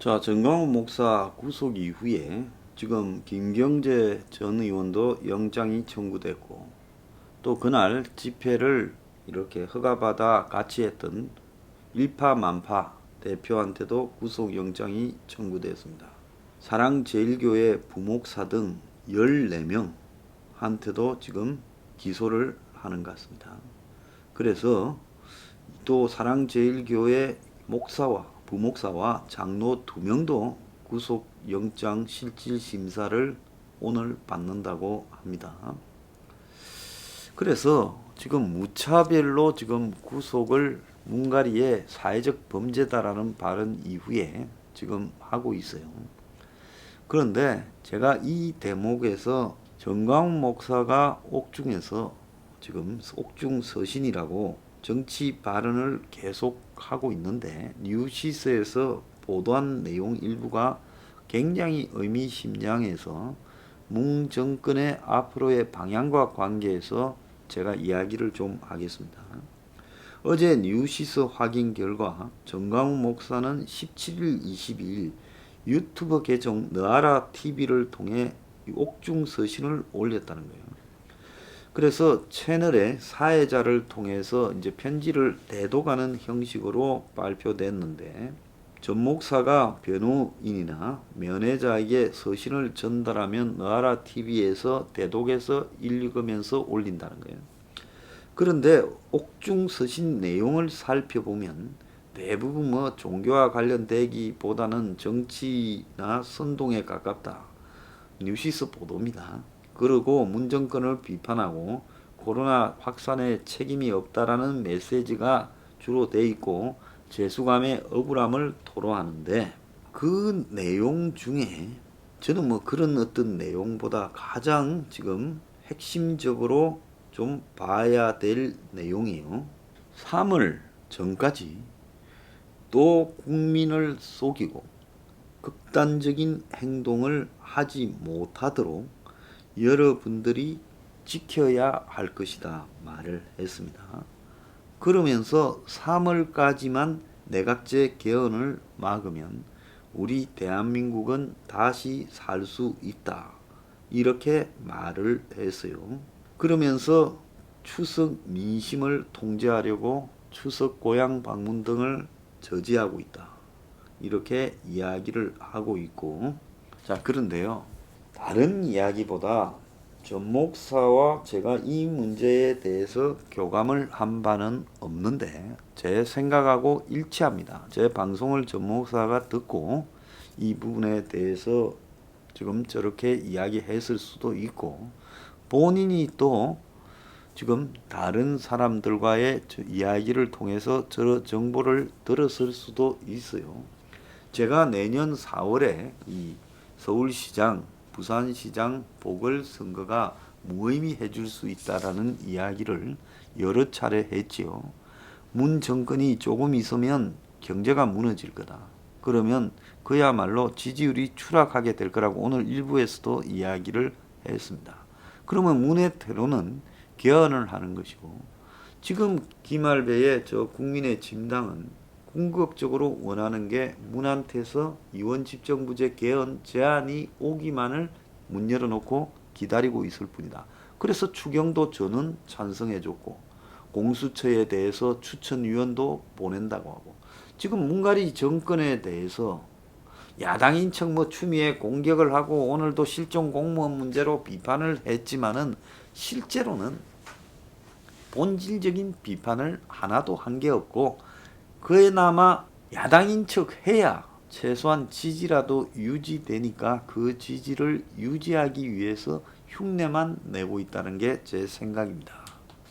자, 정광훈 목사 구속 이후에 지금 김경재 전 의원도 영장이 청구됐고, 또 그날 집회를 이렇게 허가받아 같이 했던 일파만파 대표한테도 구속영장이 청구됐습니다. 사랑제일교회 부목사 등 14명한테도 지금 기소를 하는 것 같습니다. 그래서 또 사랑제일교회 목사와 부목사와 장로 2명도 구속영장 실질심사를 오늘 받는다고 합니다. 그래서 지금 무차별로 지금 구속을 문가리의 사회적 범죄다라는 발언 이후에 지금 하고 있어요. 그런데 제가 이 대목에서 정광훈 목사가 옥중에서 지금 옥중서신이라고 정치 발언을 계속 하고 있는데, 뉴시스에서 보도한 내용 일부가 굉장히 의미심장해서 문 정권의 앞으로의 방향과 관계해서 제가 이야기를 좀 하겠습니다. 어제 뉴시스 확인 결과 정광훈 목사는 17일, 22일 유튜브 계정 너아라 TV를 통해 옥중 서신을 올렸다는 거예요. 그래서 채널의 사회자를 통해서 이제 편지를 대독하는 형식으로 발표됐는데, 전 목사가 변호인이나 면회자에게 서신을 전달하면 너아라 TV에서 대독해서 읽으면서 올린다는 거예요. 그런데 옥중 서신 내용을 살펴보면 대부분 종교와 관련되기보다는 정치나 선동에 가깝다. 뉴시스 보도입니다. 그리고 문정권을 비판하고 코로나 확산에 책임이 없다라는 메시지가 주로 돼 있고 죄수감의 억울함을 토로하는데, 그 내용 중에 저는 그런 어떤 내용보다 가장 지금 핵심적으로 좀 봐야 될 내용이에요. 3월 전까지 또 국민을 속이고 극단적인 행동을 하지 못하도록 여러분들이 지켜야 할 것이다 말을 했습니다. 그러면서 3월까지만 내각제 개헌을 막으면 우리 대한민국은 다시 살 수 있다, 이렇게 말을 했어요. 그러면서 추석 민심을 통제하려고 추석 고향 방문 등을 저지하고 있다, 이렇게 이야기를 하고 있고, 자, 그런데요, 다른 이야기보다 전 목사와 제가 이 문제에 대해서 교감을 한 바는 없는데 제 생각하고 일치합니다. 제 방송을 전 목사가 듣고 이 부분에 대해서 지금 저렇게 이야기했을 수도 있고, 본인이 또 지금 다른 사람들과의 이야기를 통해서 저 정보를 들었을 수도 있어요. 제가 내년 4월에 이 서울시장, 부산시장 보궐선거가 무의미해 줄 수 있다라는 이야기를 여러 차례 했지요. 문 정권이 조금 있으면 경제가 무너질 거다. 그러면 그야말로 지지율이 추락하게 될 거라고 오늘 일부에서도 이야기를 했습니다. 그러면 문의 퇴로는 개헌을 하는 것이고, 지금 김할배의 저 국민의 진당은 궁극적으로 원하는 게 문한테서 이원 집정부제 개헌 제안이 오기만을 문 열어놓고 기다리고 있을 뿐이다. 그래서 추경도 저는 찬성해줬고 공수처에 대해서 추천위원도 보낸다고 하고, 지금 문가리 정권에 대해서 야당인 척 추미애 공격을 하고 오늘도 실종 공무원 문제로 비판을 했지만은 실제로는 본질적인 비판을 하나도 한 게 없고, 그나마 야당인 척 해야 최소한 지지라도 유지되니까 그 지지를 유지하기 위해서 흉내만 내고 있다는 게 제 생각입니다.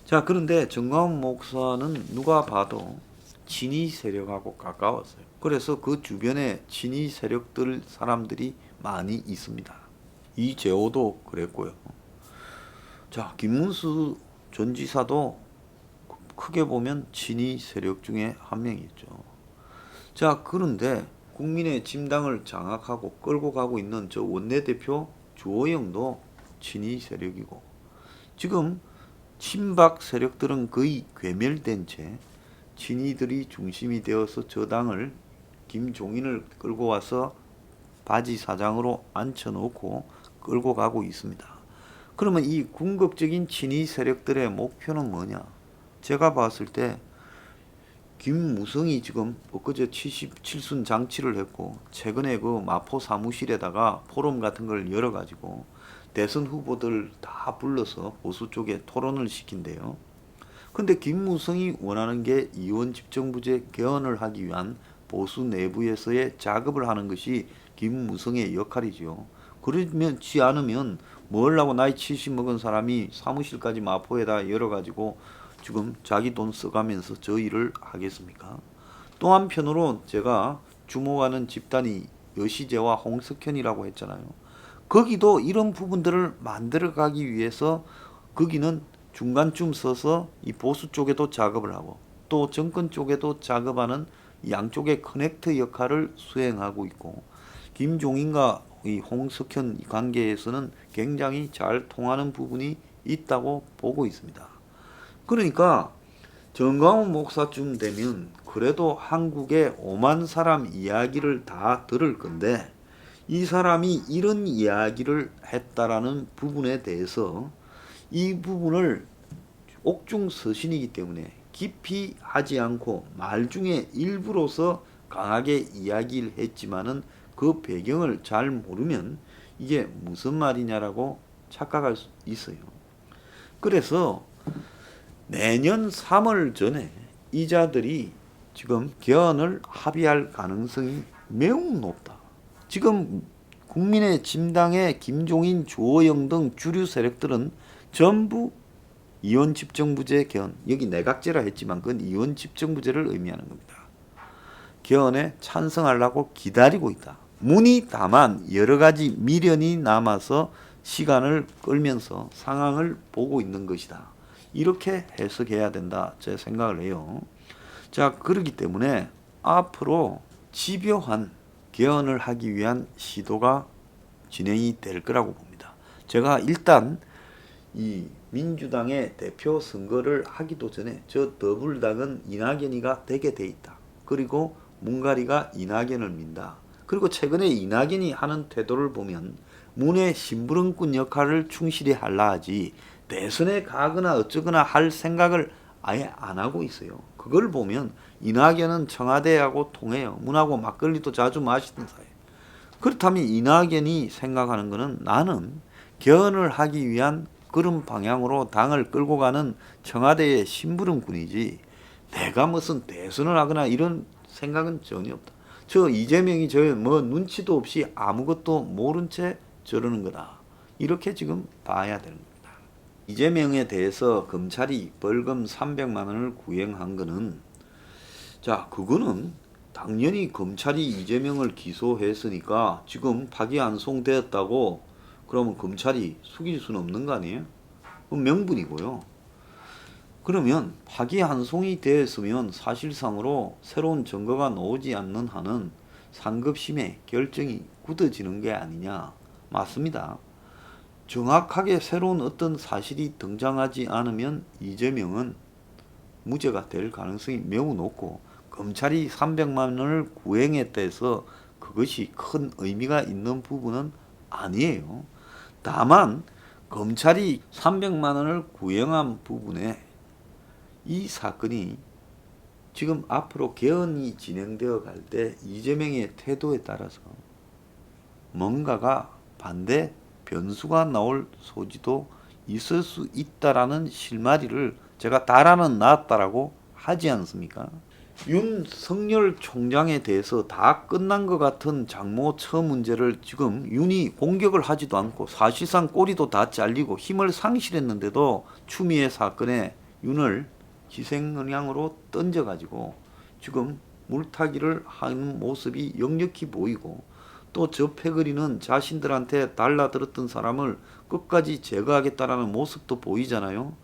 자, 그런데 정광훈 목사는 누가 봐도 친이 세력하고 가까웠어요. 그래서 그 주변에 친이 세력들 사람들이 많이 있습니다. 이재호도 그랬고요. 자, 김문수 전 지사도 크게 보면 친이 세력 중에 한 명이었죠. 자, 그런데 국민의 진당을 장악하고 끌고 가고 있는 저 원내대표 주호영도 친이 세력이고, 지금 친박 세력들은 거의 괴멸된 채 친이들이 중심이 되어서 저 당을 김종인을 끌고 와서 바지 사장으로 앉혀놓고 끌고 가고 있습니다. 그러면 이 궁극적인 친위 세력들의 목표는 뭐냐? 제가 봤을 때 김무성이 지금 엊그제 77순 장치를 했고 최근에 그 마포 사무실에다가 포럼 같은 걸 열어가지고 대선 후보들 다 불러서 보수 쪽에 토론을 시킨대요. 근데 김무성이 원하는 게 이원 집정부제 개헌을 하기 위한 보수 내부에서의 작업을 하는 것이 김무성의 역할이지요. 그러지 않으면 뭘 하고 나이 70 먹은 사람이 사무실까지 마포에다 열어가지고 지금 자기 돈 써가면서 저 일을 하겠습니까? 또 한편으로 제가 주목하는 집단이 여시재와 홍석현이라고 했잖아요. 거기도 이런 부분들을 만들어가기 위해서 거기는 중간쯤 서서 이 보수 쪽에도 작업을 하고 또 정권 쪽에도 작업하는 양쪽의 커넥터 역할을 수행하고 있고 김종인과 이 홍석현 관계에서는 굉장히 잘 통하는 부분이 있다고 보고 있습니다. 그러니까 정광훈 목사쯤 되면 그래도 한국의 5만 사람 이야기를 다 들을 건데 이 사람이 이런 이야기를 했다라는 부분에 대해서 이 부분을 옥중서신이기 때문에 깊이 하지 않고 말 중에 일부로서 강하게 이야기를 했지만은 그 배경을 잘 모르면 이게 무슨 말이냐라고 착각할 수 있어요. 그래서 내년 3월 전에 이자들이 지금 개헌을 합의할 가능성이 매우 높다. 지금 국민의 진당의 김종인, 주호영 등 주류 세력들은 전부 이원 집정부제 개헌, 여기 내각제라 했지만 그건 이원 집정부제를 의미하는 겁니다. 개헌에 찬성하려고 기다리고 있다. 문이 다만 여러 가지 미련이 남아서 시간을 끌면서 상황을 보고 있는 것이다. 이렇게 해석해야 된다. 제 생각을 해요. 자, 그렇기 때문에 앞으로 집요한 개헌을 하기 위한 시도가 진행이 될 거라고 봅니다. 제가 일단 이 민주당의 대표 선거를 하기도 전에 저 더불당은 이낙연이가 되게 돼 있다. 그리고 문가리가 이낙연을 민다. 그리고 최근에 이낙연이 하는 태도를 보면 문의 심부름꾼 역할을 충실히 하려 하지 대선에 가거나 어쩌거나 할 생각을 아예 안 하고 있어요. 그걸 보면 이낙연은 청와대하고 통해요. 문하고 막걸리도 자주 마시던 사이. 그렇다면 이낙연이 생각하는 것은 나는 개헌을 하기 위한 그런 방향으로 당을 끌고 가는 청와대의 심부름꾼이지 내가 무슨 대선을 하거나 이런 생각은 전혀 없다. 저 이재명이 저 뭐 눈치도 없이 아무것도 모른 채 저러는 거다. 이렇게 지금 봐야 되는 겁니다. 이재명에 대해서 검찰이 벌금 300만 원을 구형한 거는 자, 그거는 당연히 검찰이 이재명을 기소했으니까 지금 파기환송되었다고 그러면 검찰이 숙일 수는 없는 거 아니에요? 그건 명분이고요. 그러면 파기환송이 되었으면 사실상으로 새로운 증거가 나오지 않는 한은 상급심의 결정이 굳어지는 게 아니냐. 맞습니다. 정확하게 새로운 어떤 사실이 등장하지 않으면 이재명은 무죄가 될 가능성이 매우 높고 검찰이 300만 원을 구형했다 해서 그것이 큰 의미가 있는 부분은 아니에요. 다만 검찰이 300만 원을 구형한 부분에 이 사건이 지금 앞으로 개헌이 진행되어 갈 때 이재명의 태도에 따라서 뭔가가 반대 변수가 나올 소지도 있을 수 있다라는 실마리를 제가 다라는 놨다라고 하지 않습니까? 윤석열 총장에 대해서 다 끝난 것 같은 장모처 문제를 지금 윤이 공격을 하지도 않고 사실상 꼬리도 다 잘리고 힘을 상실했는데도 추미애 사건에 윤을 희생양으로 던져가지고 지금 물타기를 하는 모습이 역력히 보이고 또 저 패거리는 자신들한테 달라들었던 사람을 끝까지 제거하겠다라는 모습도 보이잖아요.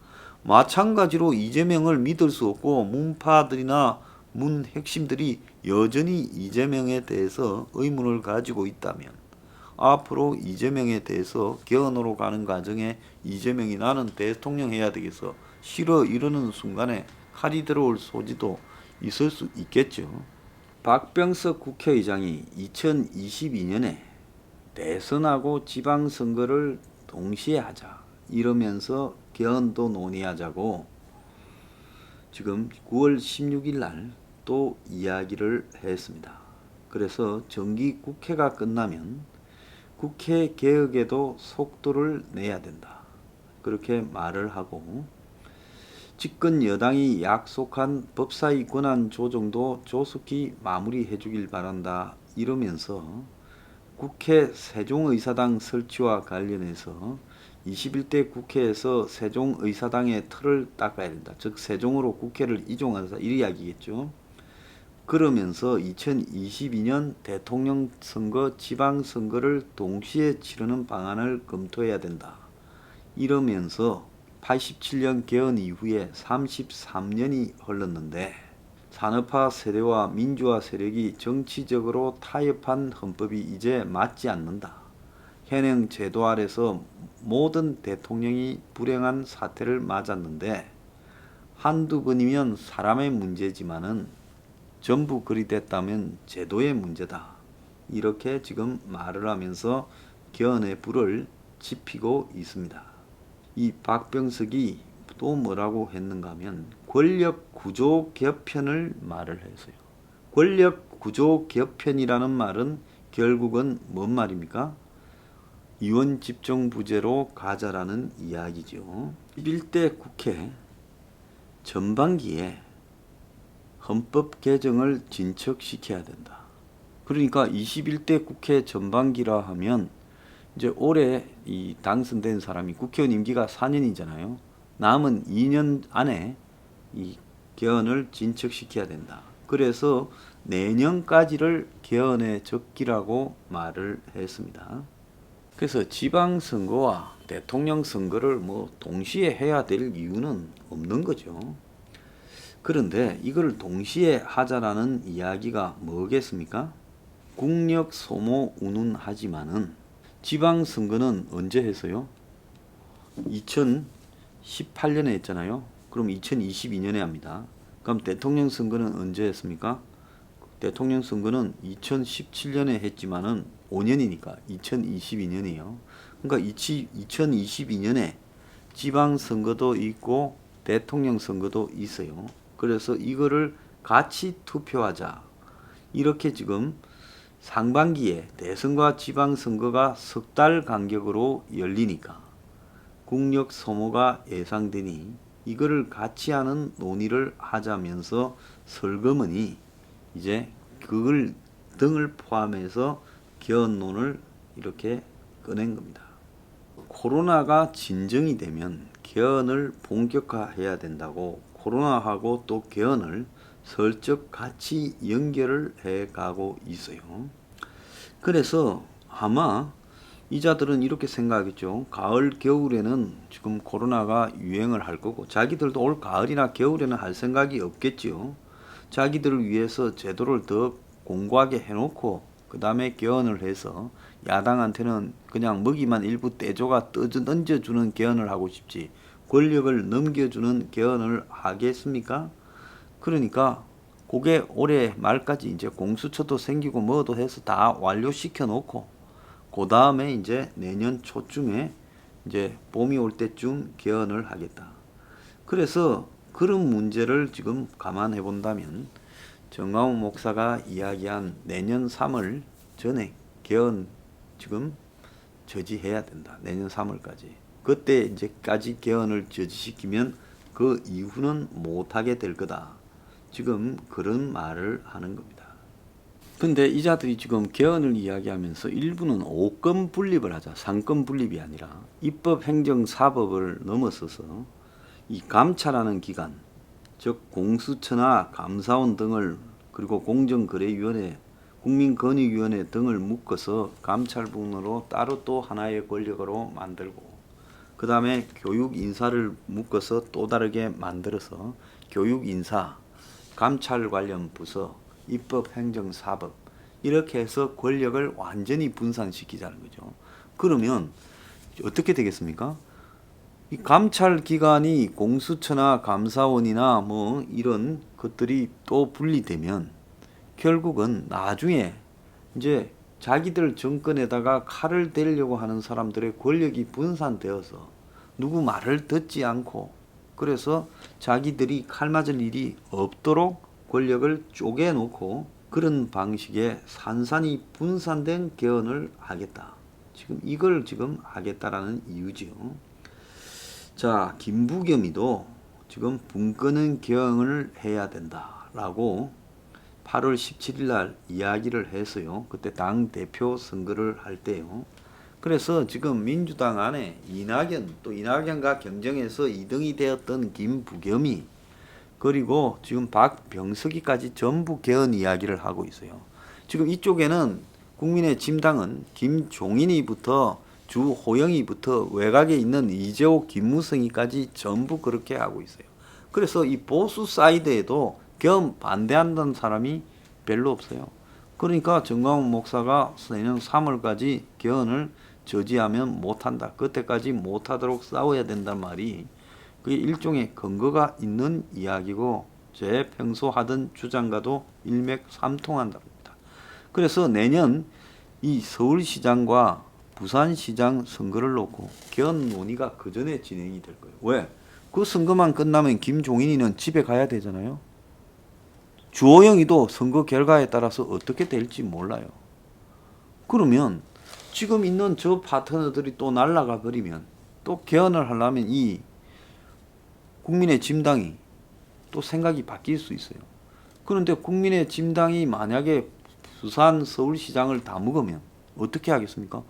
마찬가지로 이재명을 믿을 수 없고 문파들이나 문 핵심들이 여전히 이재명에 대해서 의문을 가지고 있다면 앞으로 이재명에 대해서 개헌으로 가는 과정에 이재명이 나는 대통령 해야 되겠어 싫어 이러는 순간에 칼이 들어올 소지도 있을 수 있겠죠. 박병석 국회의장이 2022년에 대선하고 지방선거를 동시에 하자 이러면서 개헌도 논의하자고 지금 9월 16일 날 또 이야기를 했습니다. 그래서 정기 국회가 끝나면 국회 개혁에도 속도를 내야 된다. 그렇게 말을 하고 집권 여당이 약속한 법사위 권한 조정도 조속히 마무리해 주길 바란다. 이러면서 국회 세종의사당 설치와 관련해서 21대 국회에서 세종의사당의 틀을 닦아야 된다. 즉 세종으로 국회를 이종하자 이 이야기겠죠. 그러면서 2022년 대통령 선거, 지방선거를 동시에 치르는 방안을 검토해야 된다. 이러면서 87년 개헌 이후에 33년이 흘렀는데 산업화 세대와 민주화 세력이 정치적으로 타협한 헌법이 이제 맞지 않는다. 현행 제도 아래서 모든 대통령이 불행한 사태를 맞았는데 한두 번이면 사람의 문제지만은 전부 그리 됐다면 제도의 문제다. 이렇게 지금 말을 하면서 개헌의 불을 지피고 있습니다. 이 박병석이 또 뭐라고 했는가 하면 권력 구조 개편을 말을 했어요. 권력 구조 개편이라는 말은 결국은 뭔 말입니까? 의원 집중부제로 가자라는 이야기죠. 11대 국회 전반기에 헌법 개정을 진척시켜야 된다. 그러니까 21대 국회 전반기라 하면 이제 올해 이 당선된 사람이 국회의원 임기가 4년이잖아요. 남은 2년 안에 이 개헌을 진척시켜야 된다. 그래서 내년까지를 개헌의 적기라고 말을 했습니다. 그래서 지방선거와 대통령 선거를 뭐 동시에 해야 될 이유는 없는 거죠. 그런데 이걸 동시에 하자라는 이야기가 뭐겠습니까? 국력 소모 운운하지만은 지방선거는 언제 했어요? 2018년에 했잖아요. 그럼 2022년에 합니다. 그럼 대통령 선거는 언제 했습니까? 대통령 선거는 2017년에 했지만은 5년이니까 2022년이요. 그러니까 2022년에 지방선거도 있고 대통령 선거도 있어요. 그래서 이거를 같이 투표하자. 이렇게 지금 상반기에 대선과 지방선거가 석 달 간격으로 열리니까 국력 소모가 예상되니 이거를 같이 하는 논의를 하자면서 설거머니 이제 그걸 등을 포함해서 개헌론을 이렇게 꺼낸 겁니다. 코로나가 진정이 되면 개헌을 본격화해야 된다고 코로나하고 또 개헌을 슬쩍 같이 연결을 해가고 있어요. 그래서 아마 이자들은 이렇게 생각하겠죠. 가을, 겨울에는 지금 코로나가 유행을 할 거고 자기들도 올 가을이나 겨울에는 할 생각이 없겠지요. 자기들을 위해서 제도를 더 공고하게 해놓고 그 다음에 개헌을 해서 야당한테는 그냥 먹이만 일부 떼줘가 던져주는 개헌을 하고 싶지 권력을 넘겨주는 개헌을 하겠습니까? 그러니까 그게 올해 말까지 이제 공수처도 생기고 뭐도 해서 다 완료시켜 놓고 그 다음에 이제 내년 초쯤에 이제 봄이 올 때쯤 개헌을 하겠다. 그래서 그런 문제를 지금 감안해 본다면 정광훈 목사가 이야기한 내년 3월 전에 개헌 지금 저지해야 된다. 내년 3월까지. 그때 이제까지 개헌을 저지시키면 그 이후는 못하게 될 거다. 지금 그런 말을 하는 겁니다. 근데 이자들이 지금 개헌을 이야기하면서 일부는 5권 분립을 하자. 3권 분립이 아니라 입법, 행정, 사법을 넘어서서 이 감찰하는 기관, 즉 공수처나 감사원 등을 그리고 공정거래위원회, 국민권익위원회 등을 묶어서 감찰부문으로 따로 또 하나의 권력으로 만들고 그 다음에 교육인사를 묶어서 또 다르게 만들어서 교육인사, 감찰 관련 부서, 입법, 행정, 사법 이렇게 해서 권력을 완전히 분산시키자는 거죠. 그러면 어떻게 되겠습니까? 이 감찰 기관이 공수처나 감사원이나 뭐 이런 것들이 또 분리되면 결국은 나중에 이제 자기들 정권에다가 칼을 대려고 하는 사람들의 권력이 분산되어서 누구 말을 듣지 않고 그래서 자기들이 칼 맞을 일이 없도록 권력을 쪼개놓고 그런 방식의 산산이 분산된 개헌을 하겠다. 지금 이걸 지금 하겠다라는 이유지요. 자, 김부겸이도 지금 분 끄는 개헌을 해야 된다라고 8월 17일 날 이야기를 했어요. 그때 당 대표 선거를 할 때요. 그래서 지금 민주당 안에 이낙연과 경쟁해서 2등이 되었던 김부겸이 그리고 지금 박병석이까지 전부 개헌 이야기를 하고 있어요. 지금 이쪽에는 국민의 진당은 김종인이부터 주호영이부터 외곽에 있는 이재호, 김무성이까지 전부 그렇게 하고 있어요. 그래서 이 보수 사이드에도 개헌 반대한다는 사람이 별로 없어요. 그러니까 정광훈 목사가 내년 3월까지 개헌을 저지하면 못한다. 그때까지 못하도록 싸워야 된다는 말이 그게 일종의 근거가 있는 이야기고 제 평소 하던 주장과도 일맥삼통한답니다. 그래서 내년 이 서울시장과 부산시장 선거를 놓고 개헌 논의가 그 전에 진행이 될 거예요. 왜? 그 선거만 끝나면 김종인이는 집에 가야 되잖아요. 주호영이도 선거 결과에 따라서 어떻게 될지 몰라요. 그러면 지금 있는 저 파트너들이 또 날아가 버리면 또 개헌을 하려면 이 국민의 진당이 또 생각이 바뀔 수 있어요. 그런데 국민의 진당이 만약에 부산 서울시장을 다 먹으면 어떻게 하겠습니까?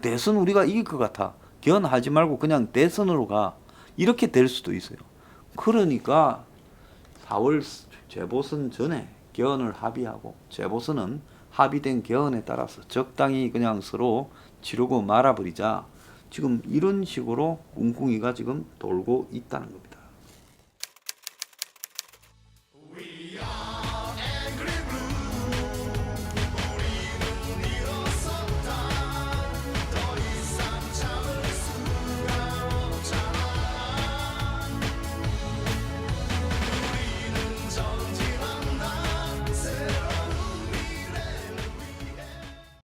대선 우리가 이길 것 같아. 개헌하지 말고 그냥 대선으로 가. 이렇게 될 수도 있어요. 그러니까 4월 재보선 전에 개헌을 합의하고 재보선은 합의된 개헌에 따라서 적당히 그냥 서로 치르고 말아버리자. 지금 이런 식으로 꿍꿍이가 지금 돌고 있다는 겁니다.